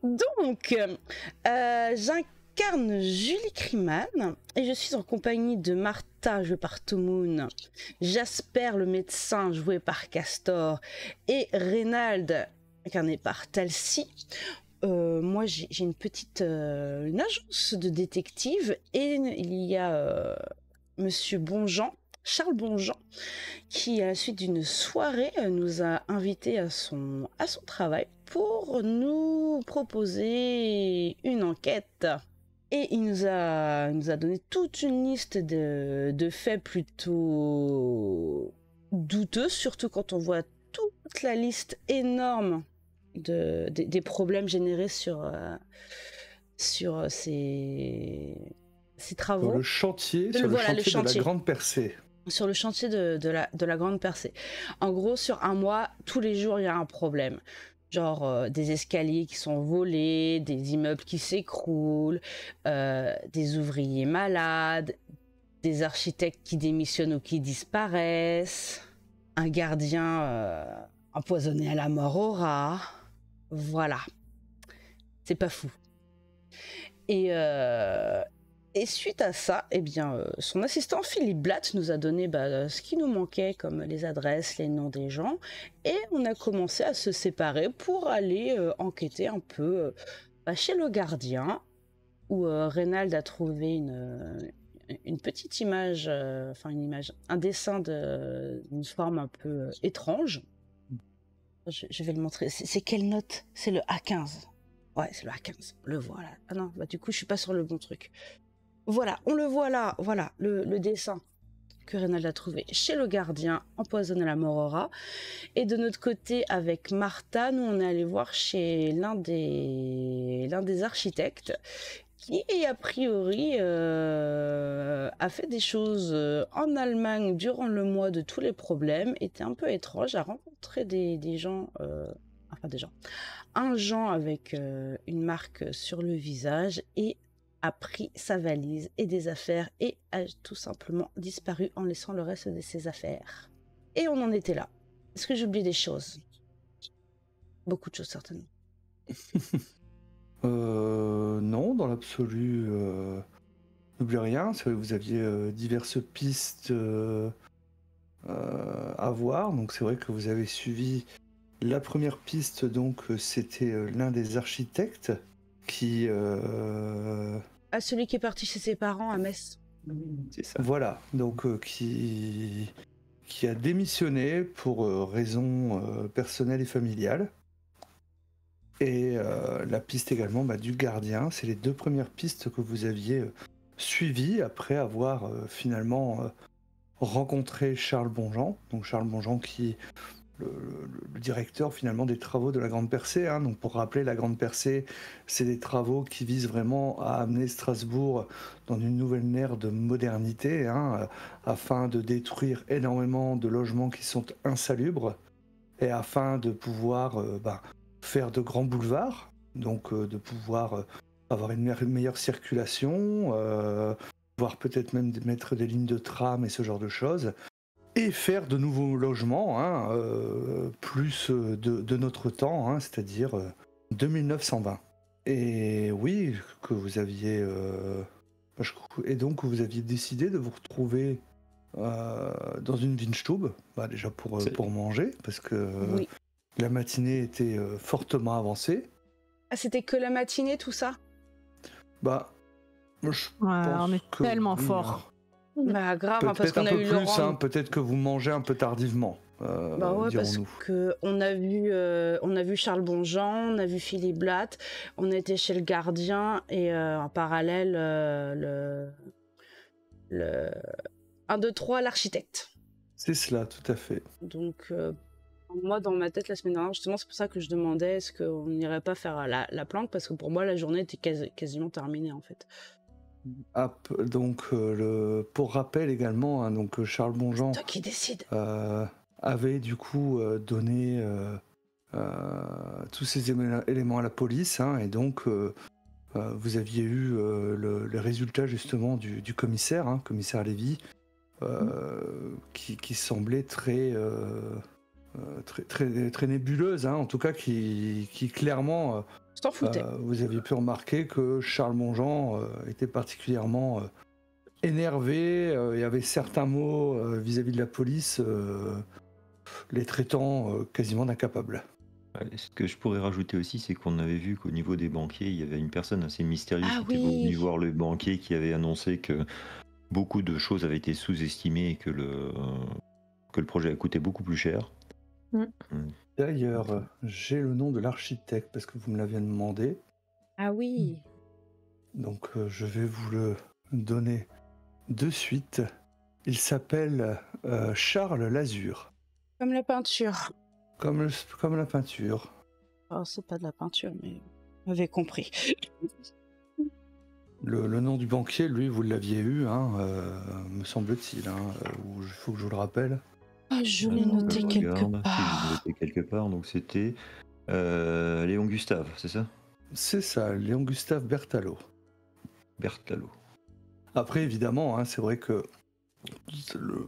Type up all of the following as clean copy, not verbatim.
Donc, j'incarne Julie Kriman et je suis en compagnie de Martha, jouée par Tomoun, Jasper, le médecin, joué par Castor, et Reynald, incarné par Talcy. Moi, j'ai une petite une agence de détective et il y a Monsieur Bonjean, Charles Bonjean, qui, à la suite d'une soirée, nous a invités à son travail pour nous proposer une enquête. Et il nous a donné toute une liste de faits plutôt douteux, surtout quand on voit toute la liste énorme des problèmes générés sur ces travaux. Sur le chantier, le chantier de la Grande Percée. Sur le chantier de la Grande Percée. En gros, sur un mois, tous les jours, il y a un problème. Genre des escaliers qui sont volés, des immeubles qui s'écroulent, des ouvriers malades, des architectes qui démissionnent ou qui disparaissent, un gardien empoisonné à la mort au rat. Voilà. C'est pas fou. Et suite à ça, eh bien, son assistant Philippe Blatt nous a donné ce qui nous manquait, comme les adresses, les noms des gens, et on a commencé à se séparer pour aller enquêter un peu chez le gardien, où Reynald a trouvé une petite image, un dessin d'une forme un peu étrange. Je vais le montrer. C'est quelle note? C'est le A15. Ouais, c'est le A15. Le voilà. Ah non, du coup, je suis pas sur le bon truc. Voilà, on le voit là, voilà, le dessin que Reynald a trouvé chez le gardien, empoisonné à la mort au rat. Et de notre côté, avec Martha, nous on est allé voir chez l'un des architectes qui, a priori, a fait des choses en Allemagne durant le mois de tous les problèmes, était un peu étrange, a rencontré des gens... un Jean avec une marque sur le visage et a pris sa valise et des affaires et a tout simplement disparu en laissant le reste de ses affaires. Et on en était là. Est-ce que j'oublie des choses? Beaucoup de choses certainement. Non, dans l'absolu, n'oublie rien. Vous aviez diverses pistes à voir. Donc c'est vrai que vous avez suivi la première piste. Donc c'était l'un des architectes qui... celui qui est parti chez ses parents à Metz. C'est ça. Voilà, donc qui a démissionné pour raisons personnelles et familiales. Et la piste également du gardien, c'est les deux premières pistes que vous aviez suivies après avoir finalement rencontré Charles Bonjean. Donc Charles Bonjean qui est le directeur finalement des travaux de la Grande Percée. Donc pour rappeler, la Grande Percée, c'est des travaux qui visent vraiment à amener Strasbourg dans une nouvelle ère de modernité, afin de détruire énormément de logements qui sont insalubres et afin de pouvoir faire de grands boulevards, donc de pouvoir avoir une meilleure circulation, voire peut-être même mettre des lignes de tram et ce genre de choses. Et faire de nouveaux logements, plus de notre temps, c'est-à-dire 2920. Et oui, que vous aviez... et donc vous aviez décidé de vous retrouver dans une Weinstube, déjà pour manger, parce que oui. La matinée était fortement avancée. Ah, c'était que la matinée, tout ça? Je pense on est que tellement oui, fort. Grave, parce qu'on a eu Laurent. Peut-être que vous mangez un peu tardivement. Parce que on a vu Charles Bonjean, on a vu Philippe Blatt, on était chez le gardien et en parallèle le 1, 2, 3 l'architecte. C'est cela, tout à fait. Donc moi dans ma tête la semaine dernière, justement c'est pour ça que je demandais est-ce qu'on n'irait pas faire la planque, parce que pour moi la journée était quasiment terminée en fait. Donc pour rappel également, donc Charles Bonjean c'est toi qui décide. Avait du coup donné tous ces éléments à la police, et donc vous aviez eu le résultat justement du commissaire, commissaire Lévy, qui semblait très nébuleuse, en tout cas qui clairement S'en foutait. Vous aviez pu remarquer que Charles Mongeant était particulièrement énervé et avait certains mots vis-à-vis de la police, les traitant quasiment d'incapables. Ouais, ce que je pourrais rajouter aussi, c'est qu'on avait vu qu'au niveau des banquiers, il y avait une personne assez mystérieuse Ah qui était venue oui. voir le banquier qui avait annoncé que beaucoup de choses avaient été sous-estimées et que le projet a coûté beaucoup plus cher. D'ailleurs, j'ai le nom de l'architecte parce que vous me l'aviez demandé. Ah oui. Donc je vais vous le donner de suite. Il s'appelle Charles Lazur, Comme la peinture. comme la peinture. Oh, c'est pas de la peinture, mais vous avez compris. Le nom du banquier, lui, vous l'aviez eu, hein, me semble-t-il. Ou il faut que je vous le rappelle. Ah, je l'ai noté Je quelque regarde, si je l'ai part. noté quelque part, donc c'était Léon Gustave, c'est ça? C'est ça, Léon Gustave Berthalot. Berthalot. Après, évidemment, hein, c'est vrai que le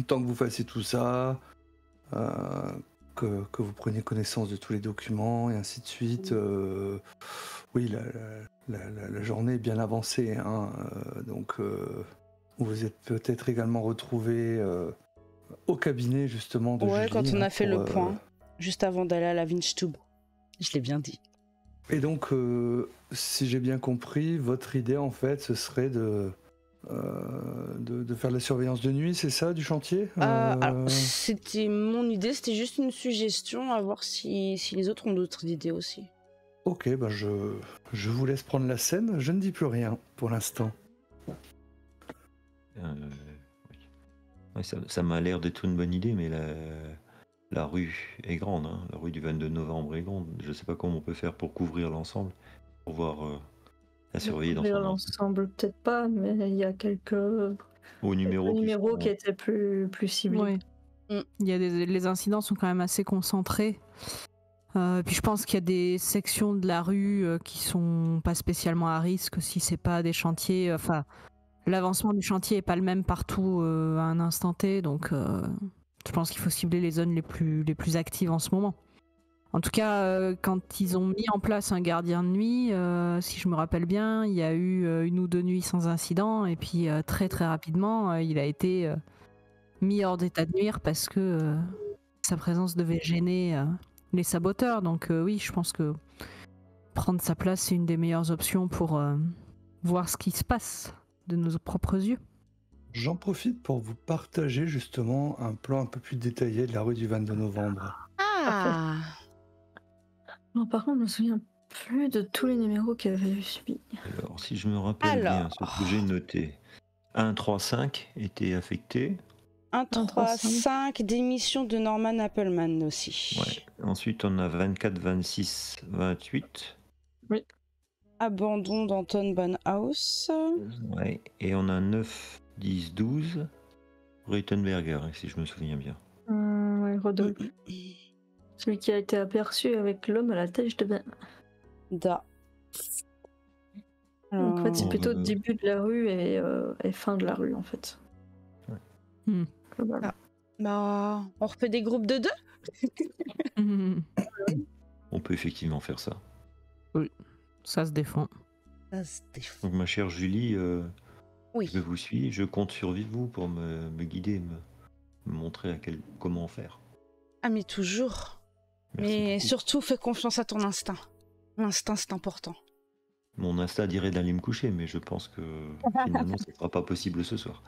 temps que vous fassiez tout ça, que vous preniez connaissance de tous les documents et ainsi de suite, oui, la journée est bien avancée. Hein, donc, vous êtes peut-être également retrouvé au cabinet, justement, de Ouais, Julie, quand on hein, a fait pour, le point, juste avant d'aller à la Vinstube. Je l'ai bien dit. Et donc, si j'ai bien compris, votre idée, en fait, ce serait de faire de la surveillance de nuit, c'est ça, du chantier Alors, c'était mon idée, c'était juste une suggestion, à voir si les autres ont d'autres idées aussi. Ok, bah je vous laisse prendre la scène. Je ne dis plus rien pour l'instant. Oui. Ouais, ça m'a l'air d'être une bonne idée, mais la rue est grande, hein. La rue du 22 novembre est grande. Je ne sais pas comment on peut faire pour couvrir l'ensemble, pour voir la surveiller dans son ensemble. L'ensemble, peut-être pas, mais il y a quelques numéros qui étaient plus ciblés. Ouais. Il y a les incidents sont quand même assez concentrés. Puis je pense qu'il y a des sections de la rue qui sont pas spécialement à risque si c'est pas des chantiers. Enfin, l'avancement du chantier est pas le même partout à un instant T, donc je pense qu'il faut cibler les zones les plus actives en ce moment. En tout cas, quand ils ont mis en place un gardien de nuit, si je me rappelle bien, il y a eu 1 ou 2 nuits sans incident, et puis très très rapidement, il a été mis hors d'état de nuire parce que sa présence devait gêner les saboteurs. Donc oui, je pense que prendre sa place, c'est une des meilleures options pour voir ce qui se passe de nos propres yeux. J'en profite pour vous partager justement un plan un peu plus détaillé de la rue du 22 novembre. Ah. Non, par contre, je me souviens plus de tous les numéros qu'il y avait eu subi. Alors, si je me rappelle bien, ce que j'ai noté, 135 était affecté. 1-3-5, démission de Norman Appleman aussi. Ouais. Ensuite, on a 24, 26, 28. Oui. Abandon d'Anton Banhaus. Ouais. Et on a 9, 10, 12. Reutenberger, si je me souviens bien. Ouais, Rodolphe. Celui qui a été aperçu avec l'homme à la tête de bain. Da. Donc, en fait, c'est plutôt début de la rue et fin de la rue, en fait. Ouais. Ah. Bah, on refait des groupes de 2. On peut effectivement faire ça. Oui, ça se défend. Ça se défend. Donc, ma chère Julie, Oui. je vous suis. Je compte sur vous pour me guider, me montrer comment faire. Ah, mais toujours. Merci Mais beaucoup. surtout, fais confiance à ton instinct. L'instinct, c'est important. Mon instinct dirait d'aller me coucher, mais je pense que finalement, ce ne sera pas possible ce soir.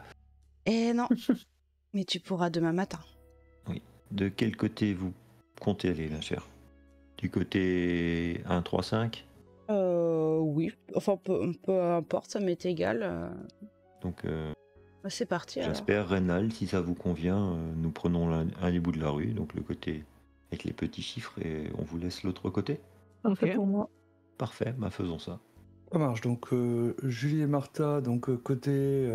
Eh non. Mais tu pourras demain matin. Oui. De quel côté vous comptez aller, ma chère? Du côté 1, 3, 5? Oui. Enfin, peu importe, ça m'est égal. Donc, Bah, c'est parti. alors. Jasper, Reynald, si ça vous convient, nous prenons un des bouts de la rue, donc le côté avec les petits chiffres, et on vous laisse l'autre côté. Parfait Ok. pour moi. Parfait, bah faisons ça. Ça marche. Donc Julie et Martha, donc côté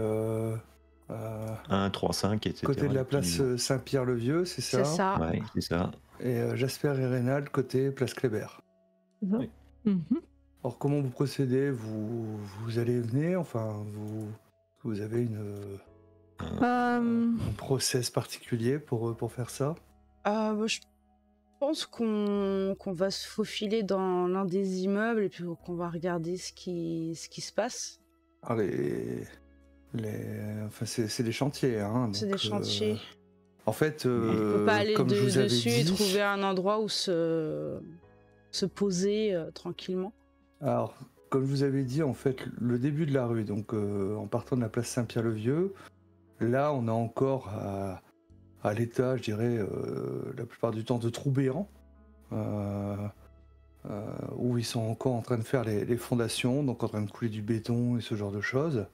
1, 3, 5, etc. côté de la place Saint-Pierre-le-Vieux, c'est ça. C'est ça. Ouais, c'est ça. Et Jasper et Reynald côté place Kléber. Oui. Alors comment vous procédez, vous allez venir, enfin vous avez un process particulier pour faire ça. Bah, je pense qu'on va se faufiler dans l'un des immeubles et puis qu'on va regarder ce qui se passe. Ah, enfin, c'est des chantiers. Hein, c'est des chantiers. En fait, on peut pas aller comme je vous avais dessus dit, et trouver un endroit où se poser tranquillement. Alors, comme je vous avais dit, en fait, le début de la rue, donc en partant de la place Saint-Pierre-le-Vieux, là, on a encore à l'état, je dirais, la plupart du temps de trous béants, où ils sont encore en train de faire les fondations, donc en train de couler du béton et ce genre de choses.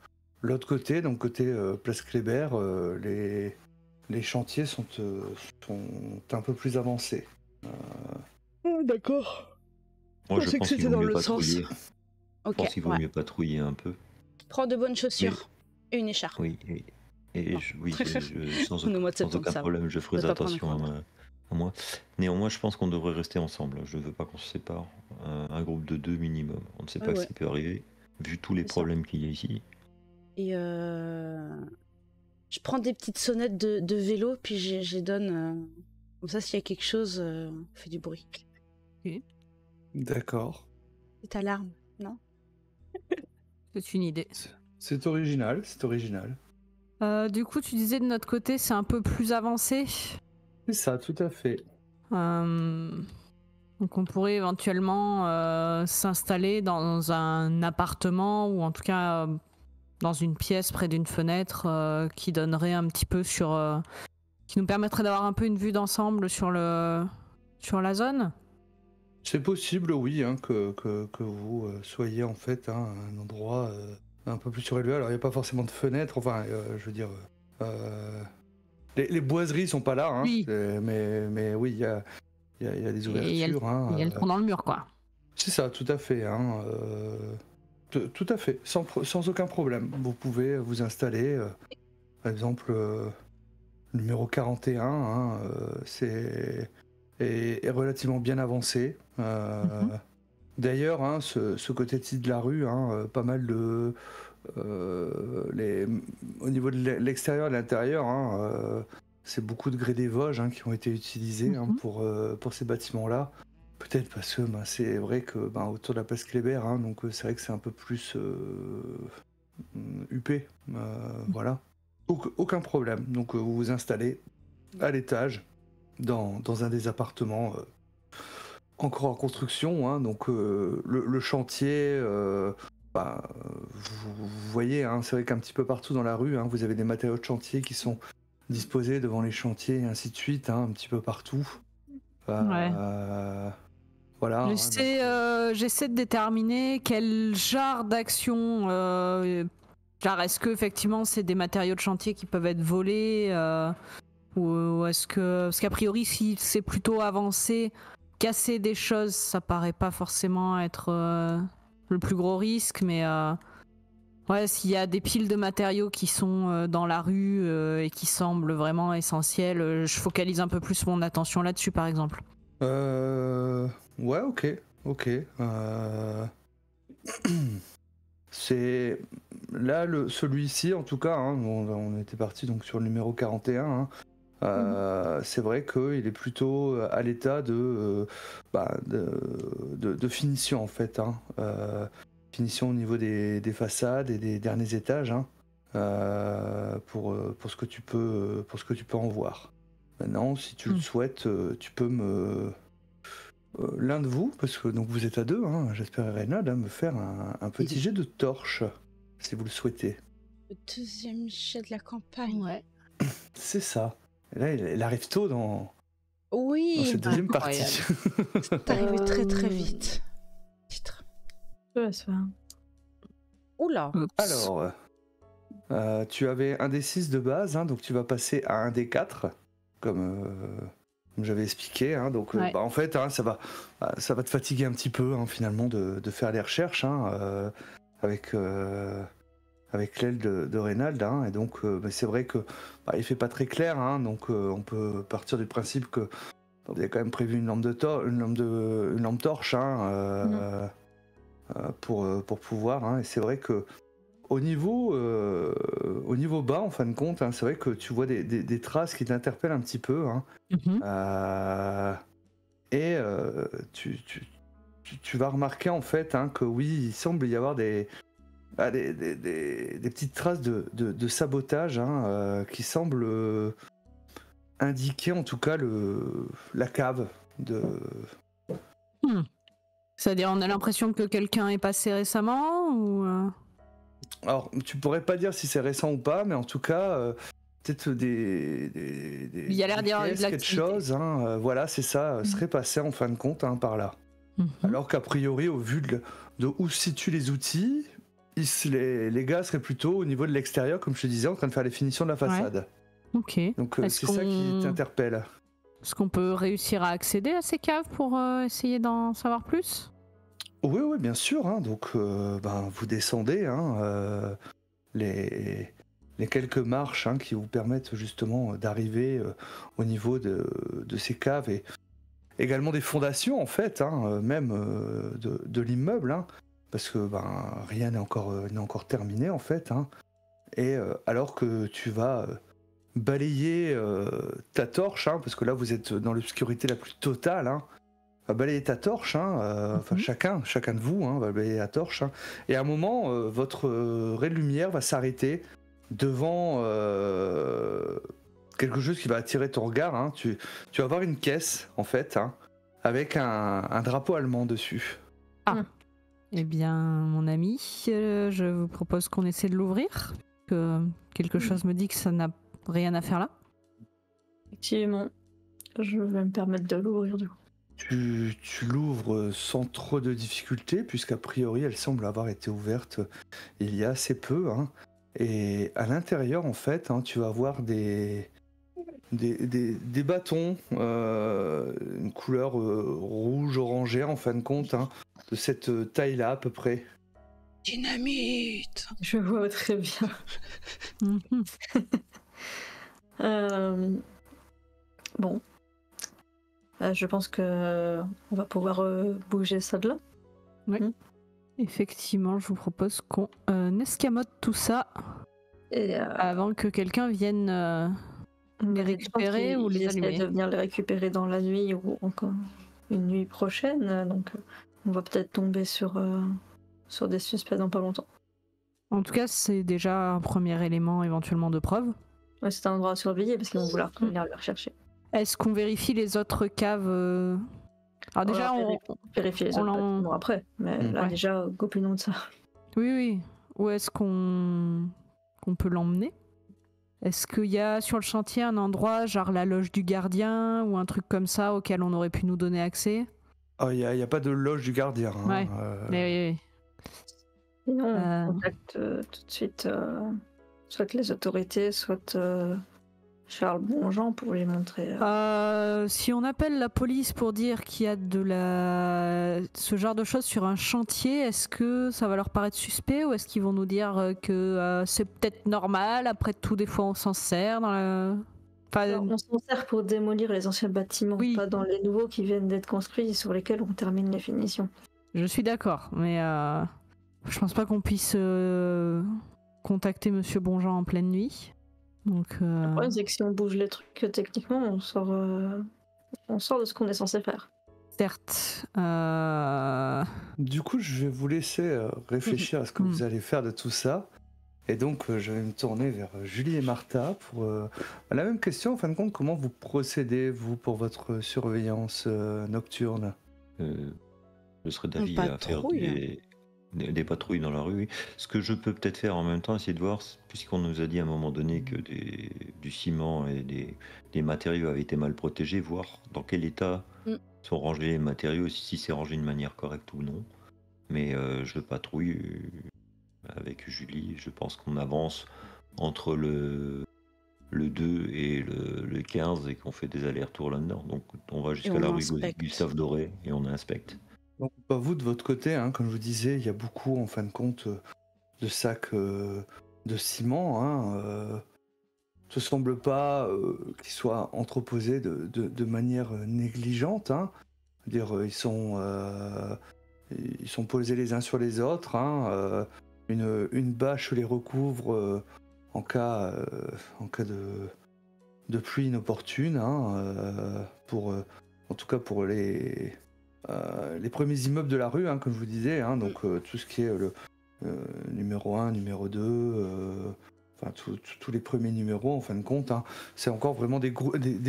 L'autre côté, donc côté place Kléber, les chantiers sont un peu plus avancés. D'accord. Moi, je pense qu'il vaut mieux patrouiller. Okay, je pense qu'il vaut mieux patrouiller un peu. Prends de bonnes chaussures et une écharpe. Oui, sans aucun problème, je ferai attention à moi. Néanmoins, je pense qu'on devrait rester ensemble. Je ne veux pas qu'on se sépare. Un groupe de 2 minimum. On ne sait pas ce qui peut arriver, vu tous les problèmes qu'il y a ici. Et je prends des petites sonnettes de vélo, puis je les donne. Comme ça, s'il y a quelque chose, on fait du bruit. Okay. D'accord. C'est alarme, non? C'est une idée. C'est original, c'est original. Du coup, tu disais de notre côté, c'est un peu plus avancé. C'est ça, tout à fait. Donc on pourrait éventuellement s'installer dans un appartement ou en tout cas dans une pièce près d'une fenêtre qui donnerait un petit peu sur... qui nous permettrait d'avoir un peu une vue d'ensemble sur la zone. C'est possible, oui, hein, que vous soyez en fait à un endroit un peu plus surélevé. Alors il n'y a pas forcément de fenêtre, enfin je veux dire... les boiseries sont pas là, hein, oui. Mais oui, il y a des ouvertures. Il y a le trou dans le mur, quoi. C'est ça, tout à fait. Hein, tout à fait, sans aucun problème. Vous pouvez vous installer, par exemple, numéro 41, hein, est relativement bien avancé. D'ailleurs, hein, ce côté-ci de la rue, hein, pas mal de... au niveau de l'extérieur et de l'intérieur, hein, c'est beaucoup de grès des Vosges hein, qui ont été utilisés hein, pour ces bâtiments-là. Peut-être parce que c'est vrai que autour de la place Kléber, hein, donc c'est vrai que c'est un peu plus huppé. Voilà. Aucun problème. Donc vous vous installez à l'étage dans un des appartements encore en construction. Hein, donc le chantier, vous voyez, hein, c'est vrai qu'un petit peu partout dans la rue, hein, vous avez des matériaux de chantier qui sont disposés devant les chantiers et ainsi de suite, hein, un petit peu partout. Voilà. J'essaie de déterminer quel genre d'action. Est-ce que effectivement c'est des matériaux de chantier qui peuvent être volés ou est-ce que parce qu'a priori si c'est plutôt avancé, casser des choses, ça paraît pas forcément être le plus gros risque, mais s'il y a des piles de matériaux qui sont dans la rue et qui semblent vraiment essentiels, je focalise un peu plus mon attention là-dessus, par exemple. Ouais, ok. C'est là celui-ci en tout cas. Hein, on était parti donc sur le numéro 41. Hein, c'est vrai qu'il est plutôt à l'état de finition en fait. Hein, finition au niveau des façades et des derniers étages. Hein, pour ce que tu peux en voir. Maintenant, si tu le souhaites, tu peux l'un de vous, parce que donc vous êtes à deux, hein, j'espère Reynald, me faire un petit jet de torche, si vous le souhaitez. Le deuxième jet de la campagne. Ouais. C'est ça. Et là, il arrive tôt dans cette deuxième partie. C'est arrivé très très vite. Titre. Oula. Alors, tu avais un des 6 de base, hein, donc tu vas passer à un des 4, comme j'avais expliqué. Hein, donc, en fait, hein, ça va te fatiguer un petit peu, hein, finalement, de faire les recherches hein, avec l'aile de Reynald. Hein, et donc, c'est vrai que il fait pas très clair. Hein, donc, on peut partir du principe que vous avez quand même prévu une lampe torche hein, pour pouvoir. Hein, et c'est vrai que au niveau bas, en fin de compte, hein, c'est vrai que tu vois des traces qui t'interpellent un petit peu. Hein, Et tu vas remarquer en fait que oui, il semble y avoir des petites traces de sabotage qui semblent indiquer en tout cas la cave de... C'est-à-dire, on a l'impression que quelqu'un est passé récemment ou Alors, tu pourrais pas dire si c'est récent ou pas, mais en tout cas, peut-être il y a l'air d'y avoir de quelque chose, voilà, c'est ça, serait passé en fin de compte par là. Alors qu'a priori, au vu de où se situent les outils, les gars seraient plutôt au niveau de l'extérieur, comme je te disais, en train de faire les finitions de la façade. Ok. Donc c'est ça qui t'interpelle. Est-ce qu'on peut réussir à accéder à ces caves pour essayer d'en savoir plus ? Oui, bien sûr. Donc, vous descendez les quelques marches qui vous permettent justement d'arriver au niveau de ces caves et également des fondations en fait, même de l'immeuble, parce que rien n'est encore terminé en fait. Et alors que tu vas balayer ta torche, parce que là vous êtes dans l'obscurité la plus totale, va balayer ta torche, enfin chacun de vous va balayer la torche, et à un moment votre raie de lumière va s'arrêter devant quelque chose qui va attirer ton regard. Tu vas voir une caisse en fait, avec un drapeau allemand dessus. Eh bien, mon ami, je vous propose qu'on essaie de l'ouvrir. Que quelque chose me dit que ça n'a rien à faire là. Effectivement, je vais me permettre de l'ouvrir du coup. Tu l'ouvres sans trop de difficulté, puisqu'a priori elle semble avoir été ouverte il y a assez peu. Et à l'intérieur, en fait, tu vas avoir des bâtons, une couleur rouge orangée en fin de compte, de cette taille-là à peu près. Dynamite. Je vois très bien. Bon. Je pense que on va pouvoir bouger ça de là. Oui. Effectivement, je vous propose qu'on escamote tout ça avant que quelqu'un vienne les récupérer ou les allumer. De venir les récupérer dans la nuit ou encore une nuit prochaine, donc on va peut-être tomber sur des suspects dans pas longtemps. En tout cas, c'est déjà un premier élément éventuellement de preuve. Ouais, c'est un endroit à surveiller parce qu'ils vont vouloir venir les rechercher. Est-ce qu'on vérifie les autres caves Alors déjà, on vérifie les autres bâtiments après, mais là déjà, copinons de ça. Oui. Où est-ce qu'on peut l'emmener ? Est-ce qu'il y a sur le chantier un endroit, genre la loge du gardien ou un truc comme ça auquel on aurait pu nous donner accès ? Il n'y a pas de loge du gardien. Ouais. Mais oui. Sinon, on contacte tout de suite soit les autorités, soit Charles Bonjean pour lui montrer. Si on appelle la police pour dire qu'il y a ce genre de choses sur un chantier, est-ce que ça va leur paraître suspect ou est-ce qu'ils vont nous dire que c'est peut-être normal, après tout des fois on s'en sert on s'en sert pour démolir les anciens bâtiments, pas dans les nouveaux qui viennent d'être construits et sur lesquels on termine les finitions. Je suis d'accord, mais je pense pas qu'on puisse contacter Monsieur Bonjean en pleine nuit. Donc, Le problème, c'est que si on bouge les trucs, techniquement, on sort de ce qu'on est censé faire. Certes. Du coup, je vais vous laisser réfléchir à ce que vous allez faire de tout ça. Et donc, je vais me tourner vers Julie et Martha pour la même question. En fin de compte, comment vous procédez, vous, pour votre surveillance nocturne ? Je serais d'avis à faire des patrouilles dans la rue. Oui. Ce que je peux peut-être faire en même temps, essayer de voir, puisqu'on nous a dit à un moment donné que du ciment et des matériaux avaient été mal protégés, voir dans quel état sont rangés les matériaux, si c'est rangé de manière correcte ou non. Mais je patrouille avec Julie. Je pense qu'on avance entre le 2 et le 15 et qu'on fait des allers-retours là-dedans. Donc on va jusqu'à la rue Gustave Doré et on inspecte. Donc, vous, de votre côté, comme je vous disais, il y a beaucoup, en fin de compte, de sacs de ciment. Ce ne semble pas qu'ils soient entreposés de manière négligente. C'est-à-dire, ils sont posés les uns sur les autres. Une bâche les recouvre en cas de, de pluie inopportune, pour en tout cas pour les premiers immeubles de la rue, hein, comme je vous disais, hein, donc tout ce qui est le numéro 1, numéro 2, enfin tous les premiers numéros en fin de compte, hein, c'est encore vraiment des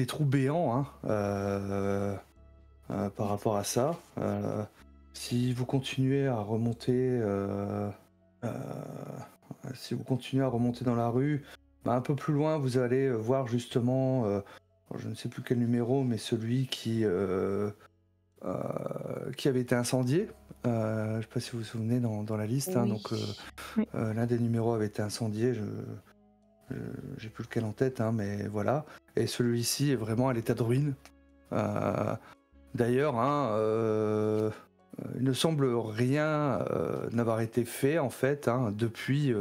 trous béants, hein, par rapport à ça. Si vous continuez à remonter, dans la rue, un peu plus loin, vous allez voir justement, je ne sais plus quel numéro, mais celui qui avait été incendié. Je ne sais pas si vous vous souvenez dans la liste. Hein, Oui. donc, Oui. l'un des numéros avait été incendié. J'ai plus lequel en tête, hein, mais voilà. Et celui-ci est vraiment à l'état de ruine. D'ailleurs, hein, il ne semble rien n'avoir été fait en fait, hein, depuis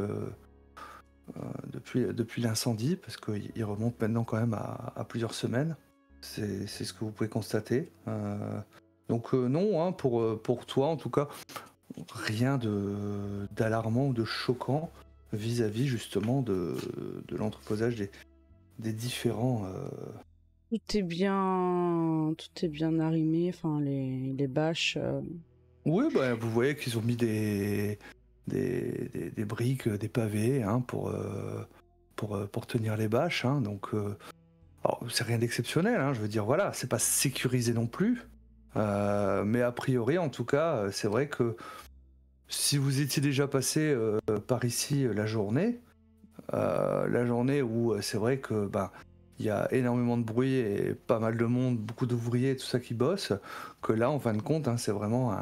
l'incendie, parce qu'il remonte maintenant quand même à plusieurs semaines. C'est ce que vous pouvez constater. Donc non, hein, pour toi en tout cas, rien d'alarmant ou de choquant vis-à-vis justement de l'entreposage des différents... Tout est bien arrimé, enfin les bâches. Oui, bah, vous voyez qu'ils ont mis des briques, des pavés, hein, pour tenir les bâches. Hein, donc, alors, c'est rien d'exceptionnel, hein, je veux dire, voilà, c'est pas sécurisé non plus. Mais a priori, en tout cas, c'est vrai que si vous étiez déjà passé par ici la journée où c'est vrai que il y a énormément de bruit et pas mal de monde, beaucoup d'ouvriers, tout ça qui bossent, que là, en fin de compte, hein, c'est vraiment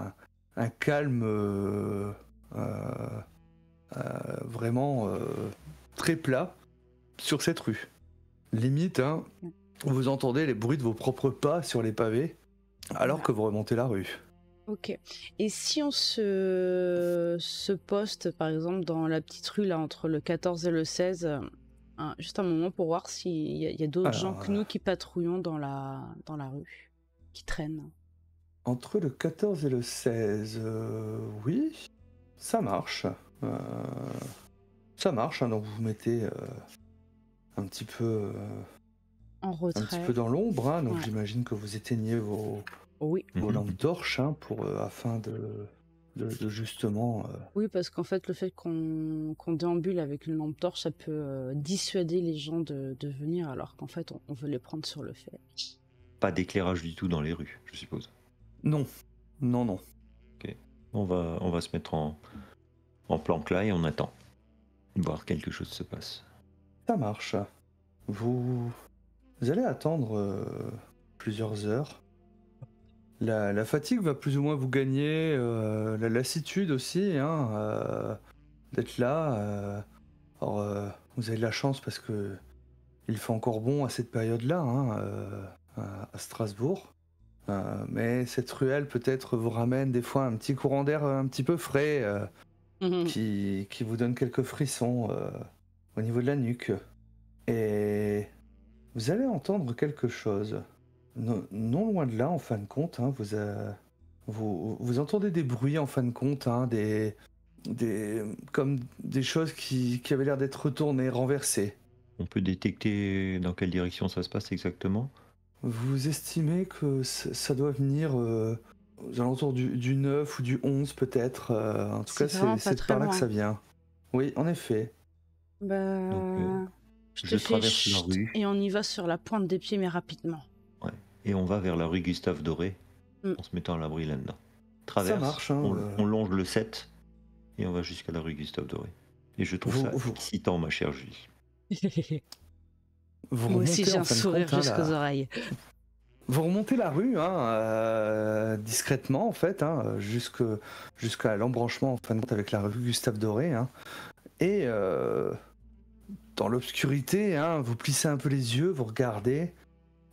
un calme vraiment très plat sur cette rue. Limite, hein, vous entendez les bruits de vos propres pas sur les pavés alors que vous remontez la rue. Ok. Et si on se poste, par exemple, dans la petite rue là entre le 14 et le 16, juste un moment pour voir s'il y a d'autres gens que nous qui patrouillons dans la rue, qui traînent. Entre le 14 et le 16, oui, ça marche. Ça marche, hein, donc vous vous mettez un petit peu En retrait. un petit peu dans l'ombre, hein, donc Ouais. j'imagine que vous éteignez vos Oui. lampes torches, hein, afin de justement... Oui, parce qu'en fait, le fait qu'on déambule avec une lampe torche, ça peut dissuader les gens de venir, alors qu'en fait, on veut les prendre sur le fait. Pas d'éclairage du tout dans les rues, je suppose. Non. Ok. On va se mettre en planque là et on attend. Voir quelque chose se passe. Ça marche. Vous allez attendre plusieurs heures. La fatigue va plus ou moins vous gagner, la lassitude aussi, hein, d'être là. Alors, vous avez de la chance parce que il fait encore bon à cette période-là, hein, à Strasbourg. Mais cette ruelle peut-être vous ramène des fois un petit courant d'air un petit peu frais qui vous donne quelques frissons au niveau de la nuque. Et vous allez entendre quelque chose. Non loin de là, en fin de compte, hein, vous entendez des bruits en fin de compte, hein, comme des choses qui avaient l'air d'être retournées, renversées. On peut détecter dans quelle direction ça se passe exactement? Vous estimez que ça doit venir aux alentours du 9 ou du 11 peut-être. En tout cas, c'est par là que ça vient. Oui, en effet. Donc, je je te fais traverse la rue. et on y va sur la pointe des pieds, mais rapidement. Ouais. Et on va vers la rue Gustave Doré en se mettant à l'abri là-dedans. Traverse, ça marche, hein, on longe le 7 et on va jusqu'à la rue Gustave Doré. Et je trouve ça excitant, ma chère Julie. Moi aussi, j'ai un sourire jusqu'aux oreilles. Vous remontez la rue, hein, discrètement en fait, hein, jusqu'à l'embranchement en fin de compte avec la rue Gustave Doré, hein, et dans l'obscurité, hein, vous plissez un peu les yeux, vous regardez,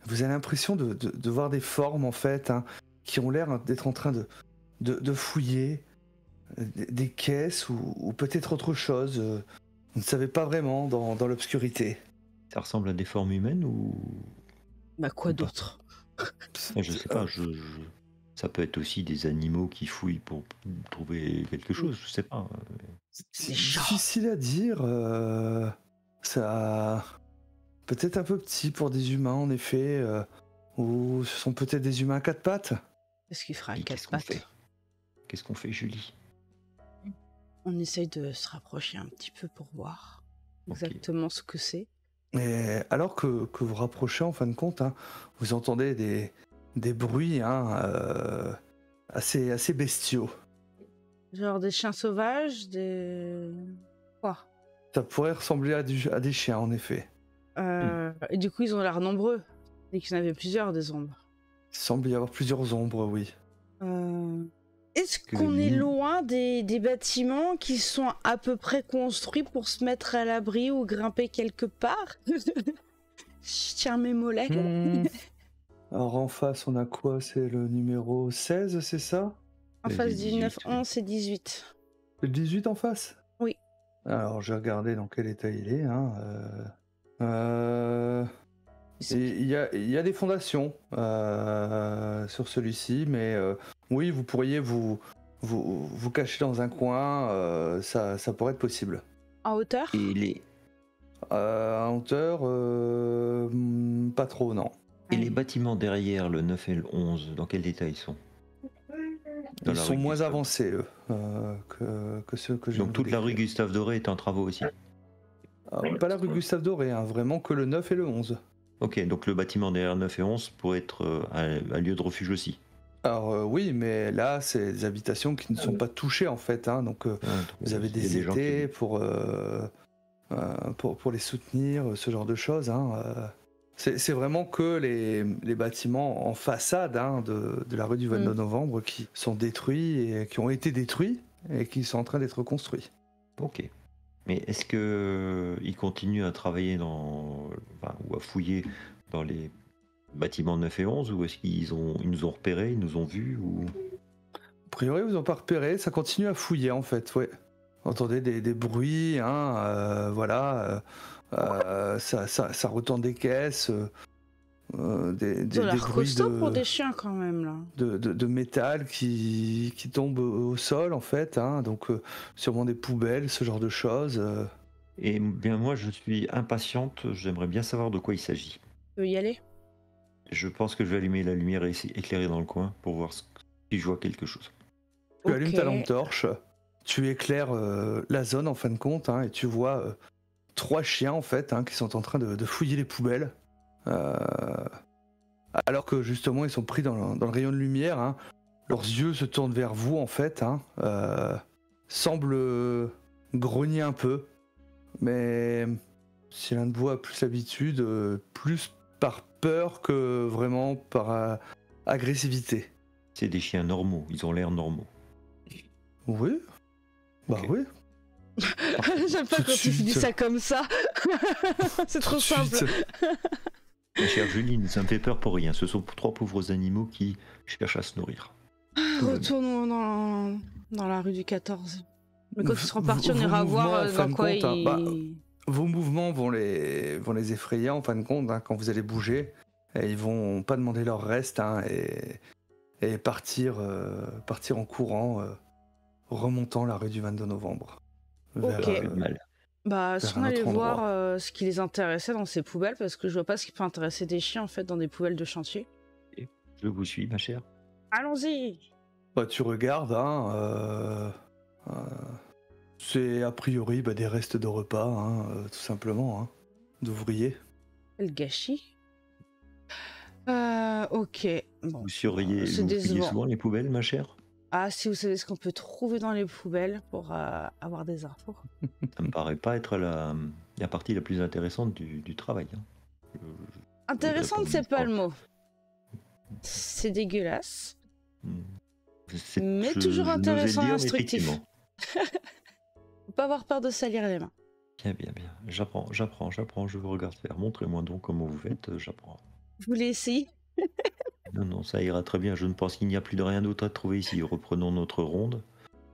vous avez l'impression de voir des formes en fait, hein, qui ont l'air d'être en train de fouiller des caisses ou peut-être autre chose. Vous ne savez pas vraiment dans l'obscurité. Ça ressemble à des formes humaines ou... Bah quoi d'autre? Je sais pas, ça peut être aussi des animaux qui fouillent pour trouver quelque chose, je sais pas. C'est difficile à dire. Ça peut-être un peu petit pour des humains, en effet. Ou ce sont peut-être des humains à quatre pattes? Qu'est-ce qu'il fera à Et quatre pattes? Qu'est-ce qu'on fait, Julie? On essaye de se rapprocher un petit peu pour voir Ok. exactement ce que c'est. Et alors que vous rapprochez, en fin de compte, hein, vous entendez des bruits assez bestiaux. Genre des chiens sauvages, des... Quoi? Ça pourrait ressembler à des chiens, en effet. Et du coup, ils ont l'air nombreux. Et qu'il y en avait plusieurs, des ombres. Il semble y avoir plusieurs ombres, oui. Est-ce Que qu'on est nous- loin des bâtiments qui sont à peu près construits pour se mettre à l'abri ou grimper quelque part? Je tiens mes mollets. Alors en face, on a quoi? C'est le numéro 16, c'est ça? En Et face les du 18, 9, 11 et 18. C'est le 18 en face? Oui. Alors, je vais regarder dans quel état il est. Il y a des fondations sur celui-ci, mais oui, vous pourriez vous cacher dans un coin, ça pourrait être possible. En hauteur? Et les, En hauteur, pas trop, non. et les bâtiments derrière, le 9 et le 11, dans quel état ils sont? Dans Ils la sont rue moins Gustave. avancés, eux, que ceux que je viens Donc de toute la rue décrire. Gustave Doré est en travaux aussi. Pas la rue Gustave Doré, hein, vraiment que le 9 et le 11. Ok, donc le bâtiment derrière 9 et 11 pourrait être un lieu de refuge aussi. Alors oui, mais là, c'est des habitations qui ne sont pas touchées, en fait. Hein, donc vous avez Il y a des gens qui- étés pour les soutenir, ce genre de choses. Hein. C'est vraiment que les bâtiments en façade de la rue du 22 novembre qui sont détruits et qui ont été détruits et qui sont en train d'être construits. Ok. Mais est-ce que ils continuent à travailler ou à fouiller dans les bâtiments 9 et 11 ou est-ce qu'ils nous ont repérés, ils nous ont vus ou... A priori, vous n'ont pas repéré, ça continue à fouiller en fait, ouais. Vous entendez des bruits, hein, voilà, ça retourne des caisses, des Ils ont l'air bruits costaud pour des chiens quand même là. de métal qui tombent au sol en fait, hein, donc sûrement des poubelles, ce genre de choses. Et bien moi je suis impatiente, j'aimerais bien savoir de quoi il s'agit. Tu veux y aller? Je pense que je vais allumer la lumière et éclairer dans le coin pour voir si je vois quelque chose. Tu allumes ta Ok. lampe torche, tu éclaires la zone en fin de compte, hein, et tu vois 3 chiens en fait, hein, qui sont en train de fouiller les poubelles. Alors que justement ils sont pris dans le rayon de lumière, hein. Leurs yeux se tournent vers vous en fait, hein, semblent grogner un peu, mais si l'un de vous a plus l'habitude, plus par peur que vraiment par agressivité. C'est des chiens normaux, ils ont l'air normaux. Oui. Bah Ok. oui. J'aime pas Tout de quand tu dis suite. ça comme ça. C'est trop Tout de simple. suite. Ma chère Julie, ça me fait peur pour rien. Ce sont 3 pauvres animaux qui cherchent à se nourrir. Retournons dans la rue du 14. Mais quand ils seront partis, on Vos ira mouvements, voir en fin dans de quoi compte, hein, ils... Vos mouvements vont les effrayer en fin de compte, hein, quand vous allez bouger. Et ils vont pas demander leur reste, hein, et partir en courant, remontant la rue du 22 novembre. Vers, Ok. Mal. Bah, vers si on un allait autre voir endroit. ce qui les intéressait dans ces poubelles, parce que je vois pas ce qui peut intéresser des chiens en fait dans des poubelles de chantier. Je vous suis, ma chère. Allons-y. Bah, tu regardes, hein, c'est a priori des restes de repas, hein, tout simplement, hein, d'ouvriers. Quel gâchis. Ok. Bon. Vous surveillez, c'est vous fouillez décevant. souvent les poubelles, ma chère? Ah, si vous savez ce qu'on peut trouver dans les poubelles pour avoir des infos. Ça me paraît pas être la partie la plus intéressante du travail. Hein. Intéressante, réponds c'est pas pas. le mot. C'est dégueulasse. Mais Je toujours n'osais le intéressant et dire, mais instructif. effectivement. Faut pas avoir peur de salir les mains. Bien. J'apprends. Je vous regarde faire. Montrez-moi donc comment vous faites, j'apprends. Vous voulez essayer? Non, ça ira très bien. Je ne pense qu'il n'y a plus de rien d'autre à trouver ici. Reprenons notre ronde.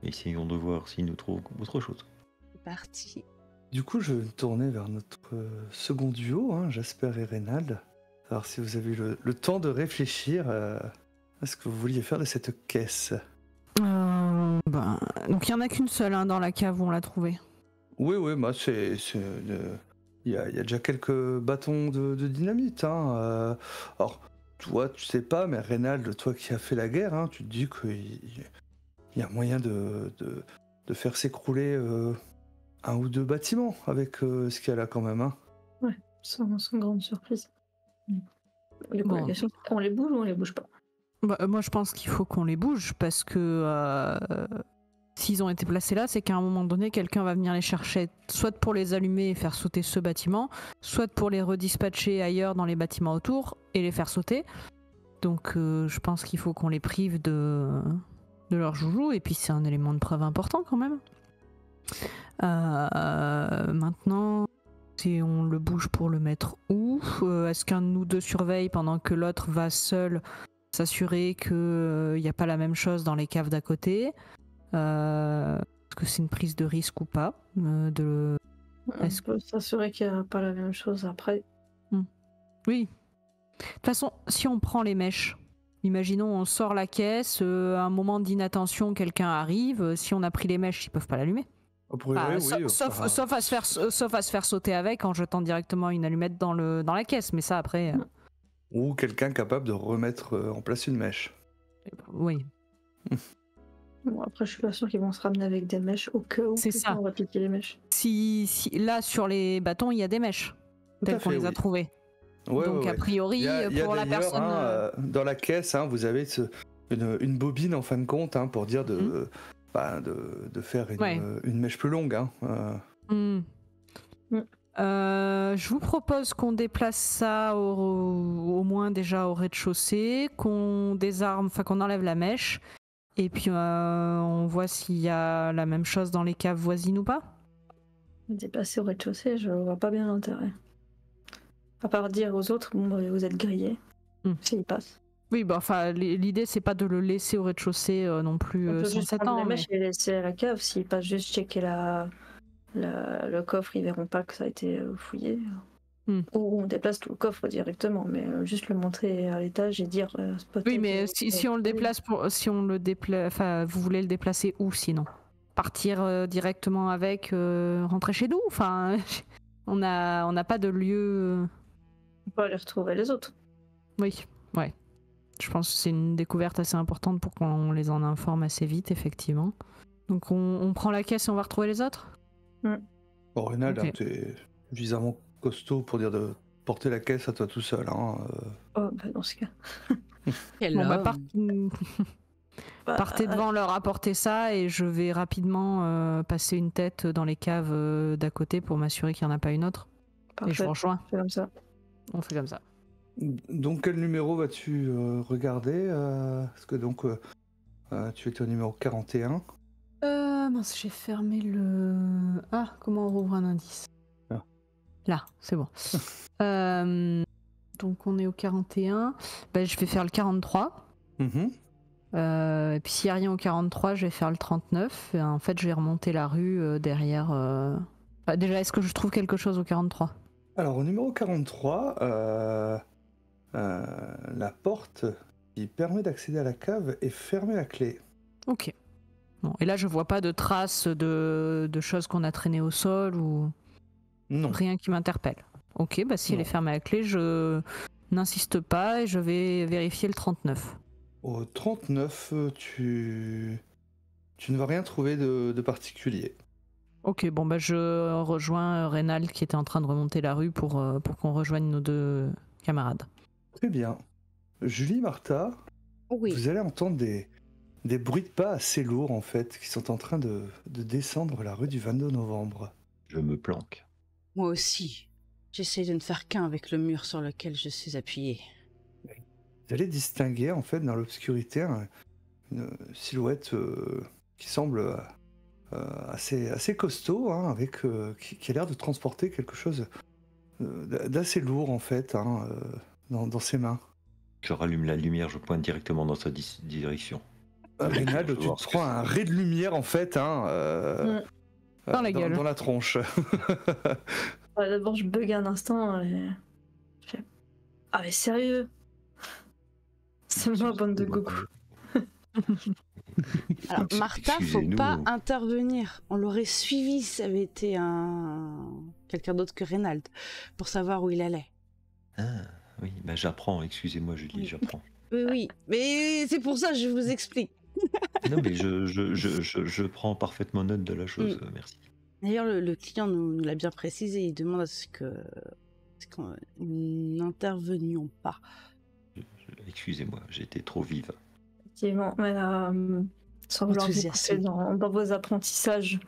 Essayons de voir si nous trouvons autre chose. C'est parti. Du coup, je vais me tourner vers notre second duo, hein, Jasper et Reynald. Alors, si vous avez eu le temps de réfléchir à ce que vous vouliez faire de cette caisse. Donc il y en a qu'une seule, hein, dans la cave où on l'a trouvée. Oui, bah il y a déjà quelques bâtons de dynamite. Hein, alors, toi, tu sais pas, mais Reynald, toi qui as fait la guerre, hein, tu te dis qu'il y a moyen de faire s'écrouler un ou deux bâtiments avec ce qu'il y a là quand même. Hein. Ouais, sans grande surprise. Du coup, la question, on les bouge ou on les bouge pas? Moi, je pense qu'il faut qu'on les bouge parce que s'ils ont été placés là, c'est qu'à un moment donné, quelqu'un va venir les chercher, soit pour les allumer et faire sauter ce bâtiment, soit pour les redispatcher ailleurs dans les bâtiments autour et les faire sauter. Donc, je pense qu'il faut qu'on les prive de leur joujou, et puis c'est un élément de preuve important quand même. Maintenant, si on le bouge pour le mettre où? Est-ce qu'un de nous deux surveille pendant que l'autre va seul s'assurer qu'il n'y a pas la même chose dans les caves d'à côté? Est-ce que c'est une prise de risque ou pas? On peut s'assurer qu'il n'y a pas la même chose après. Oui. De toute façon, si on prend les mèches, imaginons on sort la caisse, un moment d'inattention, quelqu'un arrive, si on a pris les mèches, ils peuvent pas l'allumer. Sauf à se faire sauter avec en jetant directement une allumette dans la caisse, mais ça après... Ou quelqu'un capable de remettre en place une mèche. Oui. Bon, après, je suis pas sûr qu'ils vont se ramener avec des mèches au cas où on va piquer les mèches. Si là, sur les bâtons, il y a des mèches, telles qu'on les a trouvées. Ouais, donc, a priori, y a pour la personne... dans la caisse, vous avez une bobine, en fin de compte, pour dire de faire une mèche plus longue. Je vous propose qu'on déplace ça au moins déjà au rez-de-chaussée, qu'on désarme, enfin qu'on enlève la mèche, et puis on voit s'il y a la même chose dans les caves voisines ou pas. Déplacer au rez-de-chaussée, je vois pas bien l'intérêt. À part dire aux autres, bon, vous êtes grillés, s'ils passent. Oui, enfin, l'idée c'est pas de le laisser au rez-de-chaussée non plus sans s'attendre. La mèche et les laisser à la cave, s'ils passent juste checker le coffre, ils verront pas que ça a été fouillé. Ou on déplace tout le coffre directement, mais juste le montrer à l'étage et dire oui, mais si on le déplace enfin, vous voulez le déplacer où sinon? Partir directement avec, rentrer chez nous? Enfin, on n'a pas de lieu. On peut aller retrouver les autres. Oui, ouais. Je pense que c'est une découverte assez importante pour qu'on les en informe assez vite, effectivement. Donc on prend la caisse et on va retrouver les autres? Bon, Reynald, t'es suffisamment costaud pour dire de porter la caisse à toi tout seul. Oh, bah dans ce cas. Partez devant leur apporter ça et je vais rapidement passer une tête dans les caves d'à côté pour m'assurer qu'il n'y en a pas une autre. Parfait. Et je vous rejoins. On fait comme ça. Donc quel numéro vas-tu regarder parce que donc tu étais au numéro 41. Mince, j'ai fermé le... Ah, comment on rouvre un indice? Là, c'est bon. Donc on est au 41. Je vais faire le 43. Et puis s'il n'y a rien au 43, je vais faire le 39. Et en fait, je vais remonter la rue derrière... déjà, est-ce que je trouve quelque chose au 43? Alors, au numéro 43, la porte qui permet d'accéder à la cave est fermée à clé. Ok. Bon, et là, je vois pas de traces de choses qu'on a traînées au sol ou... Non. Rien qui m'interpelle. Ok, si elle est fermée à clé, je n'insiste pas et je vais vérifier le 39. Au 39, tu ne vas rien trouver de particulier. Ok, je rejoins Reynald qui était en train de remonter la rue pour qu'on rejoigne nos deux camarades. Très bien. Julie, Martha, vous allez entendre des bruits de pas assez lourds en fait, qui sont en train de descendre la rue du 22 novembre. Je me planque. Moi aussi. J'essaie de ne faire qu'un avec le mur sur lequel je suis appuyé. Vous allez distinguer en fait dans l'obscurité une silhouette qui semble assez costaud, avec qui a l'air de transporter quelque chose d'assez lourd en fait dans ses mains. Je rallume la lumière, je pointe directement dans sa direction. Reynald, tu te prends un ray de lumière en fait dans la gueule. Dans la tronche. D'abord je bug un instant et je fais ah mais sérieux? C'est moi bande de gogo. Alors Martha, faut pas intervenir. On l'aurait suivi si ça avait été quelqu'un d'autre que Reynald pour savoir où il allait. Ah Oui, bah j'apprends, excusez-moi Julie, j'apprends. Oui, mais c'est pour ça que je vous explique. Non, mais je prends parfaitement note de la chose, merci. D'ailleurs, le client nous l'a bien précisé, il demande à ce qu'on n'intervenions pas. Excusez-moi, j'étais trop vive. Effectivement, mais sans vouloir vous couper dans vos apprentissages,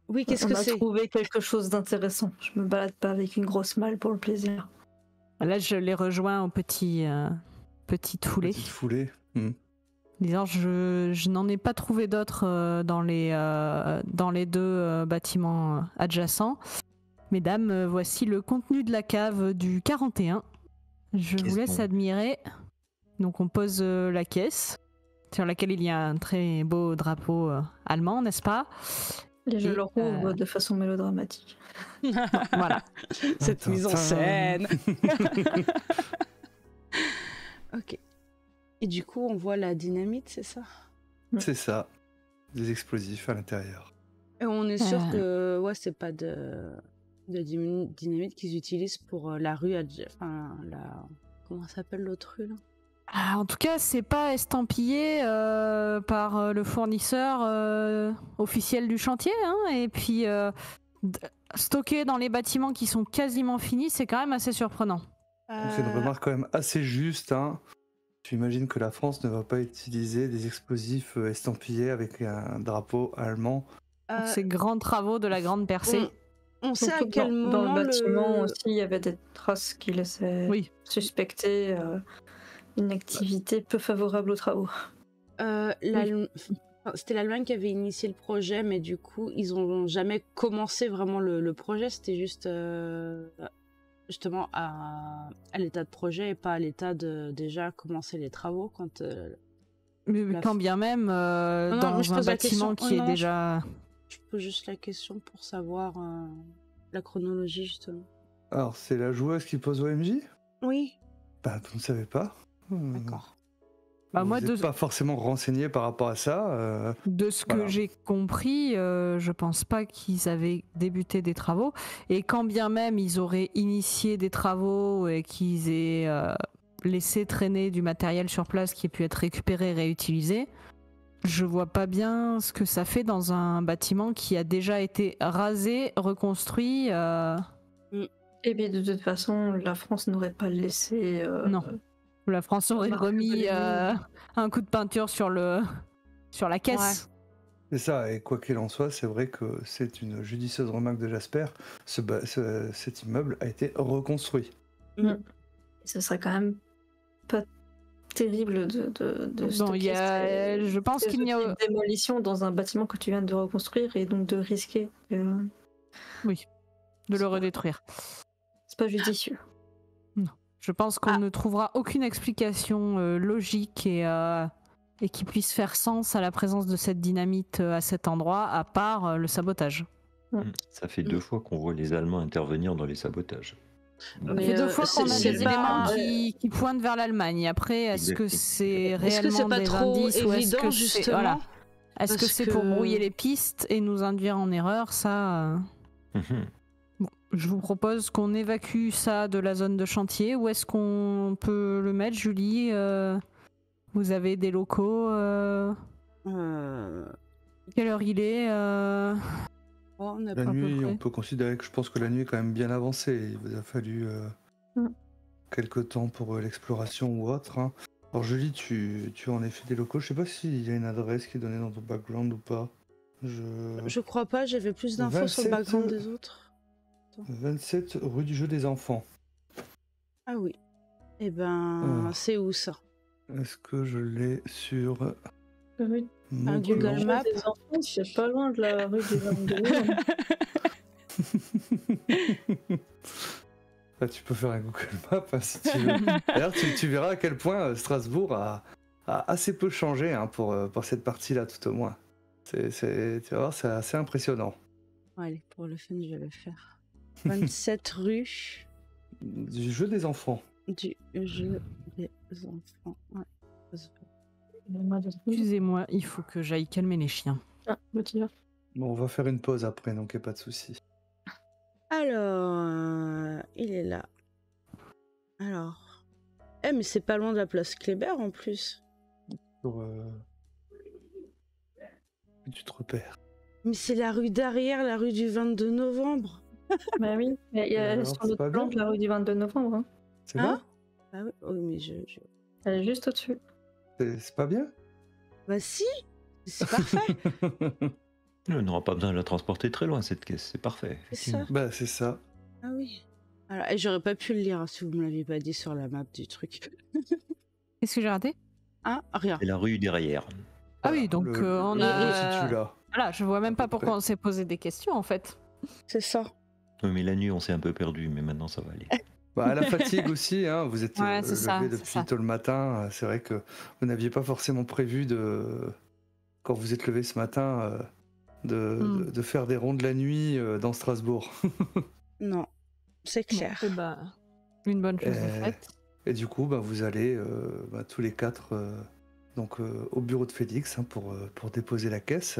oui, qu'est-ce que c'est ? On a trouvé quelque chose d'intéressant. Je me balade pas avec une grosse malle pour le plaisir. Là, je les rejoins en petite foulée. Petite foulée. Disant, je n'en ai pas trouvé d'autres dans les deux bâtiments adjacents. Mesdames, voici le contenu de la cave du 41. Je vous laisse admirer. Donc on pose la caisse, sur laquelle il y a un très beau drapeau allemand, n'est-ce pas ? Et je le rouvre de façon mélodramatique. Voilà. Cette mise en scène. Ok. Et du coup, on voit la dynamite, c'est ça ? C'est ça. Des explosifs à l'intérieur. Et on est sûr que c'est pas de dynamite qu'ils utilisent pour la rue, comment ça s'appelle l'autre rue là ? En tout cas, c'est pas estampillé par le fournisseur officiel du chantier, hein, et puis stocké dans les bâtiments qui sont quasiment finis, c'est quand même assez surprenant. C'est une remarque quand même assez juste, hein. Tu imagines que la France ne va pas utiliser des explosifs estampillés avec un drapeau allemand. Ces grands travaux de la grande percée. On sait à quel moment dans le bâtiment aussi, il y avait des traces qui laissaient suspecter une activité peu favorable aux travaux. C'était l'Allemagne qui avait initié le projet, mais du coup, ils n'ont jamais commencé vraiment le projet. C'était juste justement à l'état de projet et pas à l'état de déjà commencer les travaux. Mais quand bien même, dans un bâtiment qui est déjà... Je pose juste la question pour savoir la chronologie, justement. Alors, c'est la joueuse qui pose OMJ ? Oui. Bah, vous ne savez pas. D'accord. Vous n'êtes pas forcément renseigné par rapport à ça. De ce que j'ai compris, je pense pas qu'ils avaient débuté des travaux. Et quand bien même ils auraient initié des travaux et qu'ils aient laissé traîner du matériel sur place qui ait pu être récupéré et réutilisé, je vois pas bien ce que ça fait dans un bâtiment qui a déjà été rasé, reconstruit. Et bien de toute façon, la France n'aurait pas laissé... Non. La France aurait remis un coup de peinture sur la caisse. Ouais. C'est ça, et quoi qu'il en soit, c'est vrai que c'est une judicieuse remarque de Jasper. Cet immeuble a été reconstruit. Ce serait quand même pas terrible de je pense qu'il y a une démolition dans un bâtiment que tu viens de reconstruire et donc de risquer de le redétruire. C'est pas judicieux. Non. Je pense qu'on ne trouvera aucune explication logique et qui puisse faire sens à la présence de cette dynamite à cet endroit, à part le sabotage. Ça fait 2 fois qu'on voit les Allemands intervenir dans les sabotages. Ça fait 2 fois qu'on a des éléments qui pointent vers l'Allemagne. Après, est-ce que c'est réellement des indices ou est-ce que c'est est-ce que c'est pour brouiller les pistes et nous induire en erreur, ça Bon, je vous propose qu'on évacue ça de la zone de chantier. Où est-ce qu'on peut le mettre, Julie ? Vous avez des locaux Quelle heure il est La nuit, on peut considérer que je pense que la nuit est quand même bien avancée. Il vous a fallu quelques temps pour l'exploration ou autre. Hein. Alors Julie, tu as en effet des locaux. Je sais pas s'il y a une adresse qui est donnée dans ton background ou pas. Je crois pas, j'avais plus d'infos sur le background des autres. 27 rue du Jeu des Enfants. Ah oui. Eh ben, c'est où ça ? Est-ce que je l'ai sur... un Google Maps. Des enfants, c'est pas loin de la rue des Vendées. Tu peux faire un Google Maps hein, si tu veux. D'ailleurs, tu verras à quel point Strasbourg a assez peu changé hein, pour cette partie-là, tout au moins. Tu vas voir, c'est assez impressionnant. Allez, pour le fun, je vais le faire. 27 rue... Du Jeu des Enfants. Du Jeu des Enfants, ouais. Excusez-moi, il faut que j'aille calmer les chiens. Bon, on va faire une pause après, donc il n'y a pas de souci. Alors, il est là. Alors. Mais c'est pas loin de la place Kléber en plus. Tu te repères. Mais c'est la rue derrière, la rue du 22 novembre. Bah oui, il y a Alors, sur c'est le pas plan bien. de la rue du 22 novembre. Hein. C'est Hein bon Ah oui, oh, mais Elle est juste au-dessus. C'est pas bien Bah si, c'est parfait. On n'aura pas besoin de la transporter très loin, cette caisse, c'est parfait. C'est ça. Bah, c'est ça. Ah oui. Alors, et j'aurais pas pu le lire si vous me l'aviez pas dit sur la map du truc. Qu'est-ce que j'ai raté? Ah, rien. C'est la rue derrière. Ah oui, donc on on a. situe là. Voilà, je vois même À pas peu pourquoi près. on s'est posé des questions en fait. C'est ça. Oui, mais la nuit, on s'est un peu perdu, mais maintenant, ça va aller. Bah, la fatigue aussi, hein. Vous êtes Ouais, c'est ça, levé c'est depuis ça. tôt le matin. C'est vrai que vous n'aviez pas forcément prévu quand vous êtes levé ce matin, de faire des rondes la nuit dans Strasbourg. Non, c'est clair. Bon, bah, une bonne chose de faite. Et du coup, bah, vous allez tous les quatre au bureau de Félix pour déposer la caisse.